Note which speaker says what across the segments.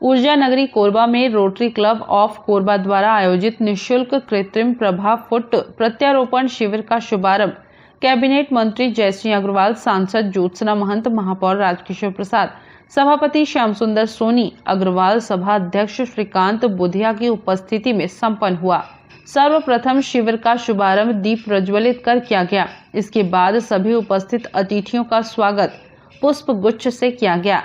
Speaker 1: ऊर्जा नगरी कोरबा में रोटरी क्लब ऑफ कोरबा द्वारा आयोजित निःशुल्क कृत्रिम प्रभा फुट प्रत्यारोपण शिविर का शुभारंभ कैबिनेट मंत्री जयसिंह अग्रवाल, सांसद ज्योत्सना महंत, महापौर राजकिशोर प्रसाद, सभापति श्याम सुंदर सोनी अग्रवाल, सभा अध्यक्ष श्रीकांत बुधिया की उपस्थिति में संपन्न हुआ। सर्वप्रथम शिविर का शुभारंभ दीप प्रज्वलित कर किया गया। इसके बाद सभी उपस्थित अतिथियों का स्वागत पुष्प गुच्छ से किया गया।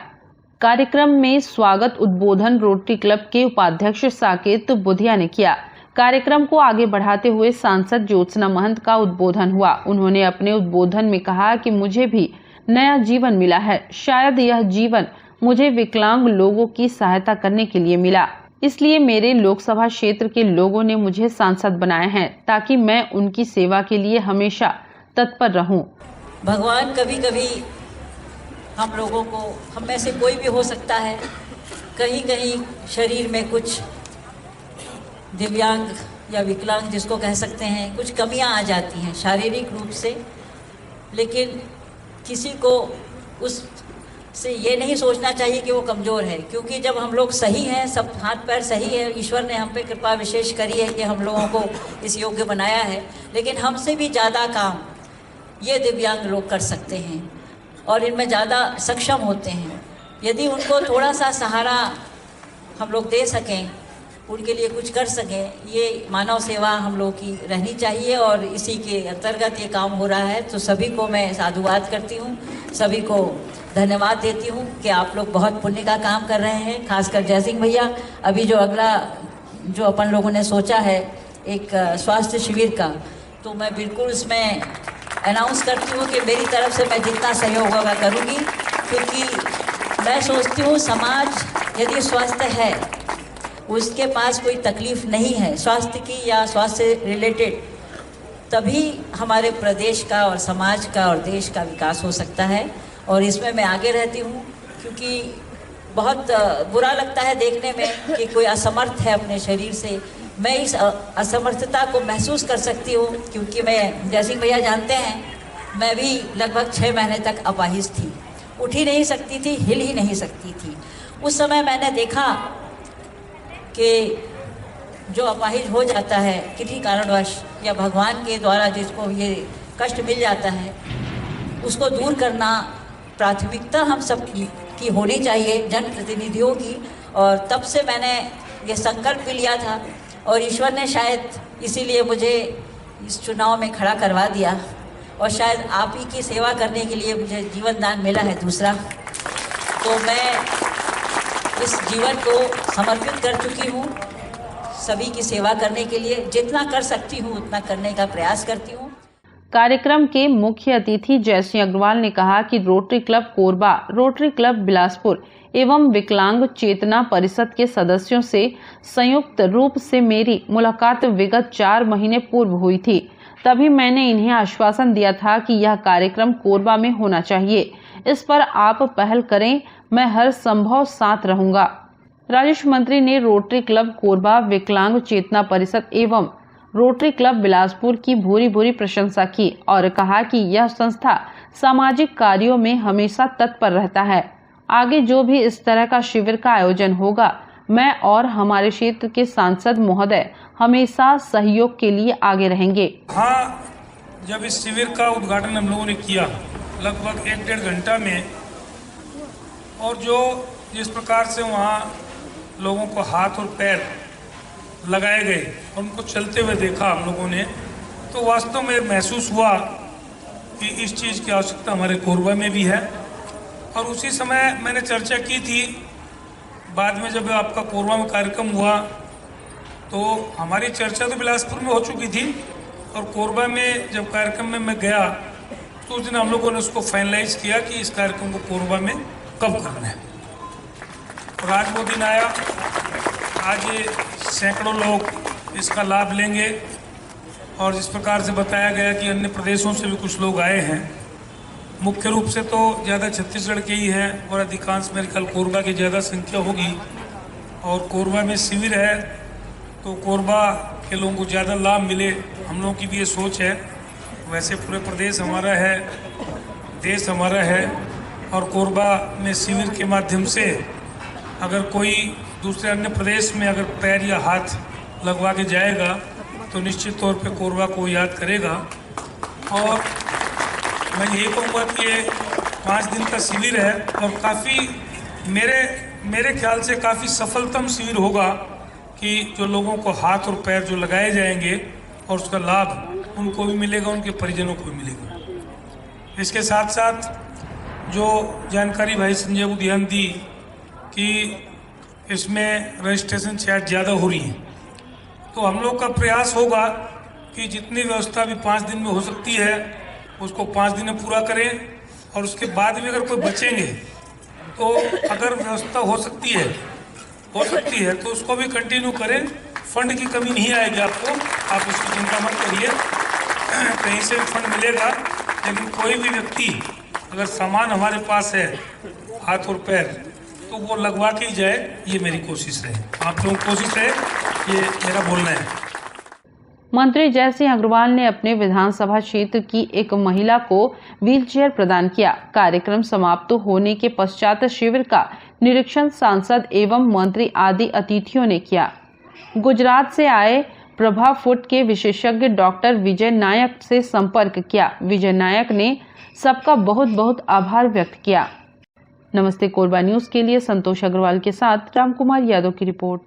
Speaker 1: कार्यक्रम में स्वागत उद्बोधन रोटरी क्लब के उपाध्यक्ष साकेत बुधिया ने किया। कार्यक्रम को आगे बढ़ाते हुए सांसद ज्योत्सना महंत का उद्बोधन हुआ। उन्होंने अपने उद्बोधन में कहा कि मुझे भी नया जीवन मिला है। शायद यह जीवन मुझे विकलांग लोगों की सहायता करने के लिए मिला, इसलिए मेरे लोकसभा क्षेत्र के लोगों ने मुझे सांसद बनाया है ताकि मैं उनकी सेवा के लिए हमेशा तत्पर रहूं।
Speaker 2: भगवान कभी कभी हम लोगों को, हम में से कोई भी हो सकता है, कहीं कहीं शरीर में कुछ दिव्यांग या विकलांग जिसको कह सकते हैं, कुछ कमियां आ जाती हैं शारीरिक रूप से, लेकिन किसी को उससे ये नहीं सोचना चाहिए कि वो कमज़ोर है, क्योंकि जब हम लोग सही हैं, सब हाथ पैर सही है, ईश्वर ने हम पे कृपा विशेष करी है कि हम लोगों को इस योग्य बनाया है, लेकिन हमसे भी ज़्यादा काम ये दिव्यांग लोग कर सकते हैं और इनमें ज़्यादा सक्षम होते हैं। यदि उनको थोड़ा सा सहारा हम लोग दे सकें, उनके लिए कुछ कर सकें, ये मानव सेवा हम लोग की रहनी चाहिए और इसी के अंतर्गत ये काम हो रहा है। तो सभी को मैं साधुवाद करती हूँ, सभी को धन्यवाद देती हूँ कि आप लोग बहुत पुण्य का काम कर रहे हैं। खासकर जयसिंह भैया, अभी जो अगला जो अपन लोगों ने सोचा है एक स्वास्थ्य शिविर का, तो मैं बिल्कुल उसमें अनाउंस करती हूँ कि मेरी तरफ से मैं जितना सहयोग होगा करूँगी, क्योंकि मैं सोचती हूँ समाज यदि स्वस्थ है, उसके पास कोई तकलीफ नहीं है स्वास्थ्य की या स्वास्थ्य से रिलेटेड, तभी हमारे प्रदेश का और समाज का और देश का विकास हो सकता है। और इसमें मैं आगे रहती हूँ, क्योंकि बहुत बुरा लगता है देखने में कि कोई असमर्थ है अपने शरीर से। मैं इस असमर्थता को महसूस कर सकती हूँ, क्योंकि मैं, जयसिंह भैया जानते हैं, मैं भी लगभग 6 महीने तक अपाहिज थी, उठ ही नहीं सकती थी, हिल ही नहीं सकती थी। उस समय मैंने देखा कि जो अपाहिज हो जाता है किसी कारणवश या भगवान के द्वारा जिसको ये कष्ट मिल जाता है, उसको दूर करना प्राथमिकता हम सब की होनी चाहिए, जनप्रतिनिधियों की। और तब से मैंने ये संकल्प भी लिया था और ईश्वर ने शायद इसीलिए मुझे इस चुनाव में खड़ा करवा दिया और शायद आप ही की सेवा करने के लिए मुझे जीवन दान मिला है दूसरा। तो मैं इस जीवन को समर्पित कर चुकी हूँ सभी की सेवा करने के लिए। जितना कर सकती हूँ उतना करने का प्रयास करती हूँ।
Speaker 1: कार्यक्रम के मुख्य अतिथि जयसिंह अग्रवाल ने कहा कि rotary club Korba, rotary club Bilaspur एवं विकलांग चेतना परिषद के सदस्यों से संयुक्त रूप से मेरी मुलाकात विगत 4 महीने पूर्व हुई थी। तभी मैंने इन्हें आश्वासन दिया था कि यह कार्यक्रम कोरबा में होना चाहिए, इस पर आप पहल करें, मैं हर संभव साथ रहूंगा। राजस्व मंत्री ने रोटरी क्लब कोरबा, विकलांग चेतना परिषद एवं रोटरी क्लब बिलासपुर की भूरी भूरी प्रशंसा की और कहा कि यह संस्था सामाजिक कार्यों में हमेशा तत्पर रहता है। आगे जो भी इस तरह का शिविर का आयोजन होगा, मैं और हमारे क्षेत्र के सांसद महोदय हमेशा सहयोग के लिए आगे रहेंगे।
Speaker 3: हाँ, जब इस शिविर का उद्घाटन हम लोगों ने किया लगभग 1-1.5 घंटा में, और जो जिस प्रकार से वहाँ लोगों को हाथ और पैर लगाए गए और उनको चलते हुए देखा हम लोगों ने, तो वास्तव में महसूस हुआ कि इस चीज़ की आवश्यकता हमारे कोरबा में भी है। और उसी समय मैंने चर्चा की थी, बाद में जब आपका कोरबा में कार्यक्रम हुआ तो हमारी चर्चा तो बिलासपुर में हो चुकी थी, और कोरबा में जब कार्यक्रम में मैं गया तो उस दिन हम लोगों ने उसको फाइनलाइज किया कि इस कार्यक्रम को कोरबा में कब करना है। और आज वो दिन आया, आज ये सैकड़ों लोग इसका लाभ लेंगे। और जिस प्रकार से बताया गया कि अन्य प्रदेशों से भी कुछ लोग आए हैं, मुख्य रूप से तो ज़्यादा छत्तीसगढ़ के ही हैं और अधिकांश मेरे ख्याल कोरबा की ज़्यादा संख्या होगी। और कोरबा में शिविर है तो कोरबा के लोगों को ज़्यादा लाभ मिले, हम लोगों की भी ये सोच है। वैसे पूरे प्रदेश हमारा है, देश हमारा है, और कोरबा में शिविर के माध्यम से अगर कोई दूसरे अन्य प्रदेश में अगर पैर या हाथ लगवा के जाएगा तो निश्चित तौर पे कोरबा को याद करेगा। और मैं यही कहूँगा कि ये 5 दिन का शिविर है और काफ़ी मेरे ख्याल से काफ़ी सफलतम शिविर होगा कि जो लोगों को हाथ और पैर जो लगाए जाएंगे और उसका लाभ उनको भी मिलेगा, उनके परिजनों को भी मिलेगा। इसके साथ साथ जो जानकारी भाई संजय उद्यान दी कि इसमें रजिस्ट्रेशन शायद ज़्यादा हो रही है, तो हम लोग का प्रयास होगा कि जितनी व्यवस्था भी 5 दिन में हो सकती है उसको 5 दिन में पूरा करें। और उसके बाद भी अगर कोई बचेंगे तो अगर व्यवस्था हो सकती है तो उसको भी कंटिन्यू करें। फंड की कमी नहीं आएगी आपको, आप उसकी चिंता मत करिए, कहीं से भी फंड मिलेगा। लेकिन कोई भी व्यक्ति अगर सामान हमारे पास है हाथ और पैर तो वो लगवा के ही जाए, ये मेरी कोशिश है, आप लोगों की कोशिश है, ये मेरा बोलना है।
Speaker 1: मंत्री जय सिंह अग्रवाल ने अपने विधानसभा क्षेत्र की एक महिला को व्हीलचेयर प्रदान किया। कार्यक्रम समाप्त होने के पश्चात शिविर का निरीक्षण सांसद एवं मंत्री आदि अतिथियों ने किया। गुजरात से आए प्रभा फुट के विशेषज्ञ डॉक्टर विजय नायक से संपर्क किया। विजय नायक ने सबका बहुत बहुत आभार व्यक्त किया। नमस्ते कोरबा न्यूज के लिए संतोष अग्रवाल के साथ रामकुमार यादव की रिपोर्ट।